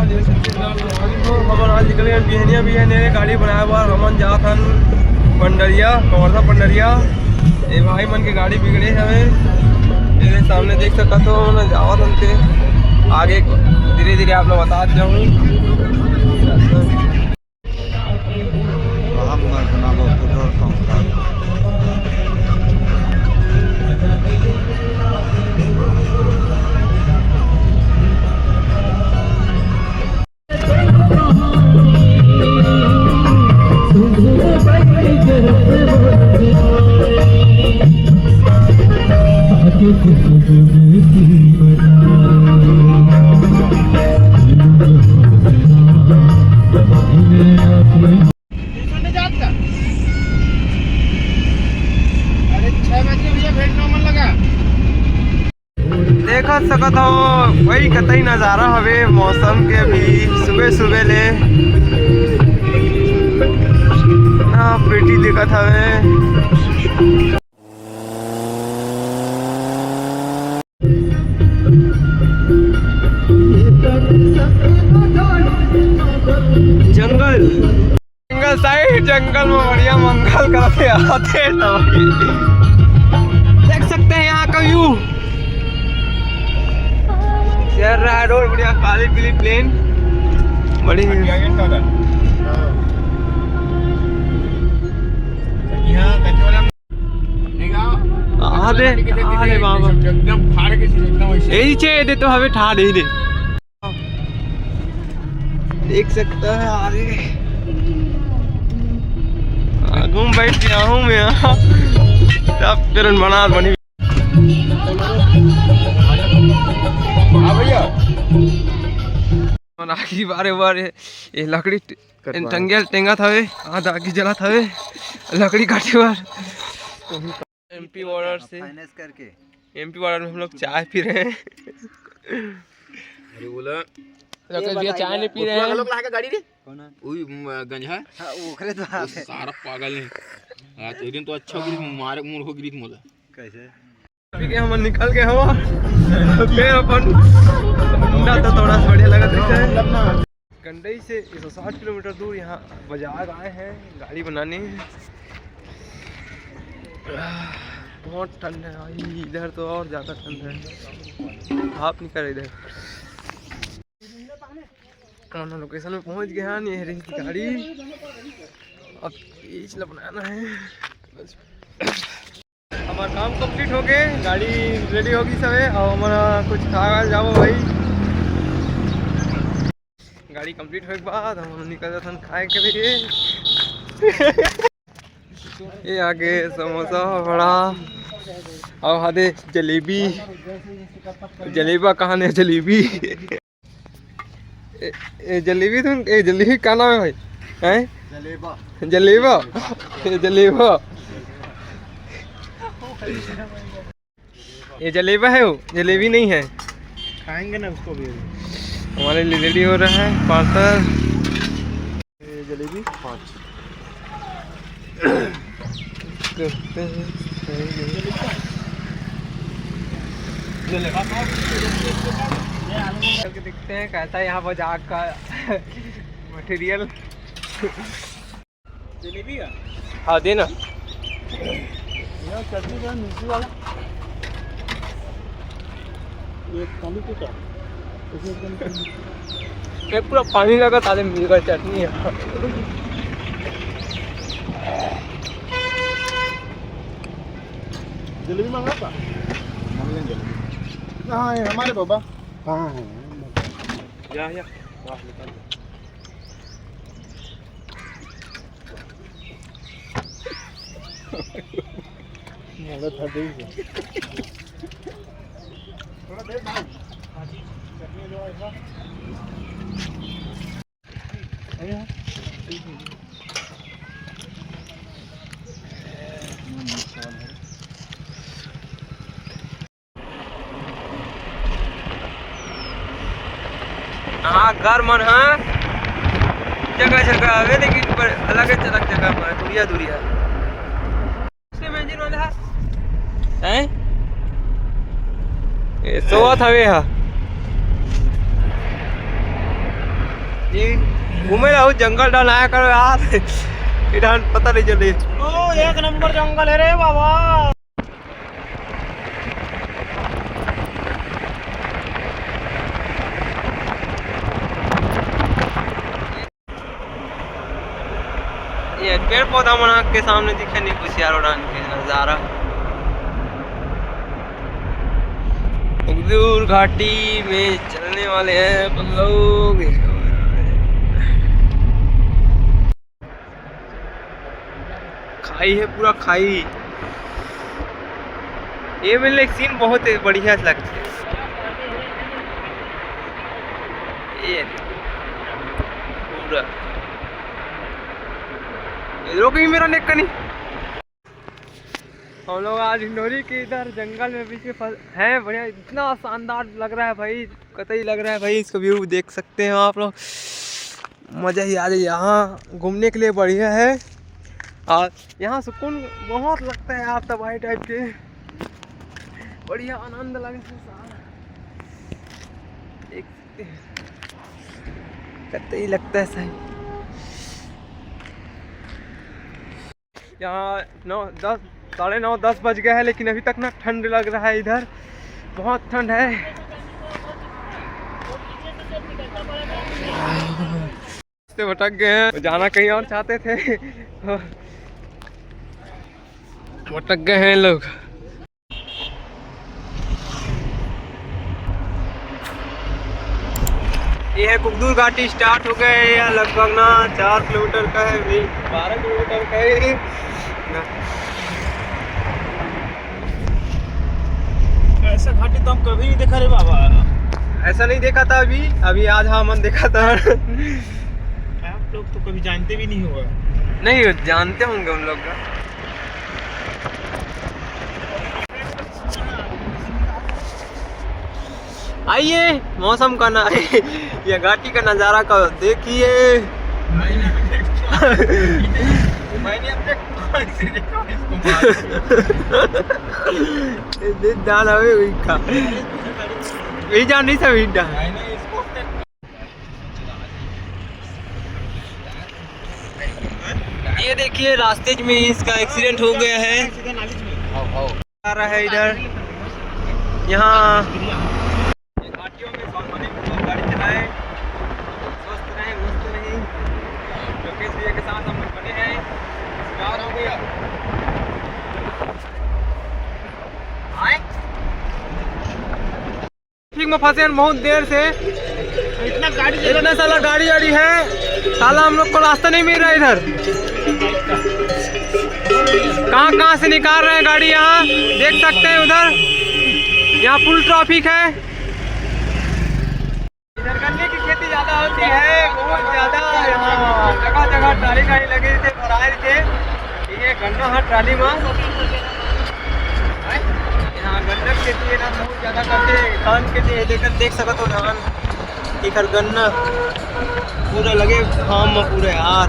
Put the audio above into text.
हम आज निकल गए बिहनिया बिहनिया गाड़ी बनाया हुआ हमन जा थन पंडरिया कवर्धा पंडरिया। ये भाई मन की गाड़ी बिगड़े हमें मेरे सामने देख सकता तो मैं जावा थन आगे धीरे धीरे आप लोग बता जाऊँ। देखा सकत हो वही कतई नज़ारा हवे मौसम के भी सुबह सुबह ले ना बेटी दिखत हवे। जंगल जंगल साइड जंगल में बढ़िया मंगल करते आते देख सकते हैं यहाँ का व्यू। चल रहा है रोड बढ़िया काली पीली प्लेन बड़ी दे तो हमें ठा दे देख सकता है आगे घूम बैठ गया हूँ मैं यहाँ तब फिर बना बनी भैया आखिरी बारे बारे ये लकड़ी टेंगा था आधा आगे जला था लकड़ी काटे बार एमपी बॉर्डर से करके एमपी बॉर्डर में हम लोग चाय पी रहे हैं। चाय नहीं पी रहे हैं लोग गाड़ी रे गंज है सारा पागल है आज एक दिन तो अच्छा मारे मुंह हो गिरी मोला कैसे हम निकल गए हवा फिर अपन तो थोड़ा बढ़िया लगा देखते हैं। कंडई से 160 किलोमीटर दूर यहाँ बाजार आए हैं गाड़ी बनाने। बहुत ठंड है भाई इधर तो और ज़्यादा ठंड है आप नहीं कर इधर लोकेशन में पहुँच गए हैं। ये रही गाड़ी अब बीच बनाना है हमारा काम कंप्लीट हो गए गाड़ी रेडी होगी सब और हमारा कुछ खा जाओ भाई। गाड़ी कंप्लीट होने के बाद हम निकल जाते हैं खाए के लिए। ये आगे समोसा बड़ा और हादे जलेबी जलेबा कहाँ है जलेबी जलेबी तुम जलेबी का नाम है भाई हैं जलेबा जलेबा जलेबा ये जलेबा है वो जलेबी नहीं है खाएंगे ना उसको भी। हमारे लिए रेडी हो रहा है पार्सल जलेबी 5 देखते हैं कैसा यहाँ बाजार का मटेरियल। जलेबी का हाँ देना चटनी का मिर्ची वाला ये पूरा पानी लगा ताज़े मिर्ची का चटनी है। जलेबी मंगा था हाँ हमारे बाबा हाँ है या था थोड़ा देर बाद चटनी जो ऐसा हाँ घर मन है जगह जगह है लेकिन अलग अलग जगह में दूरिया दूरिया हैं ये सोवत हवे हा ये घूमे रहो जंगल डाल आया करो यार, इधर पता नहीं चले। ओ एक नंबर जंगल है रे बाबा। ये पेड़ पौधा मना के सामने दिखे नहीं कुछ यार, उड़ान के नजारा। कुकदूर घाटी में चलने वाले हैं अपन लोग। खाई है पूरा खाई। ये मेरे लिए सीन बहुत बढ़िया लगता है। ये पूरा रोकी मेरा नेक का नहीं। हम लोग आज हिंडोरी के इधर जंगल में बीच में हैं। बढ़िया, इतना शानदार लग रहा है भाई, कतई लग रहा है भाई। इसका व्यू देख सकते हैं आप लोग, मज़ा ही आ जाए। यहाँ घूमने के लिए बढ़िया है और यहाँ सुकून बहुत लगता है। आप तबाही टाइप के बढ़िया आनंद लगे देख सकते हैं, कतई लगता है सही। यहाँ 9:30 बज गया है, लेकिन अभी तक ना ठंड लग रहा है। इधर बहुत ठंड है। भटक गए हैं, जाना कहीं और चाहते थे, भटक गए हैं लोग। ये है कुकदूर घाटी स्टार्ट हो गए। या लगभग ना 4 किलोमीटर का है, 12 किलोमीटर का है ऐसा घाटी तो हम कभी नहीं देखा रे बाबा। ऐसा नहीं देखा था अभी आज हाँ मन देखा था। आप लोग तो कभी जानते भी नहीं होगा। नहीं जानते होंगे उन लोग का। आइए मौसम का ना ये घाटी का नज़ारा का देखिए। मैंने अपने जान नहीं सभी ये देखिए रास्ते में इसका एक्सीडेंट हो गया है। आ रहा है इधर। यहाँ घाटियों में सावधानी पूर्वक गाड़ी चलाएं, स्वस्थ रहें, मस्त रहें। लोकेश भैया के साथ हम लोग बने हैं। स्टार हो गया ठीक में फंसे बहुत देर से। इतना साला गाड़ी है, साला हम लोग को रास्ता नहीं मिल रहा है। इधर कहाँ से निकाल रहे हैं गाड़ी, यहाँ देख सकते हैं। उधर यहाँ फुल ट्रैफिक है। इधर गन्ने की खेती ज्यादा होती है, बहुत ज्यादा। यहाँ जगह जगह ट्राली गाड़ी लगे थे, भराए थे। ये गन्ना है ट्राली में। यहाँ गन्ना की खेती है ना, बहुत ज्यादा करते हैं। धान खेती देख सकते हो, धान इधर गन्ना पूरा लगे फार्म में पूरे यार।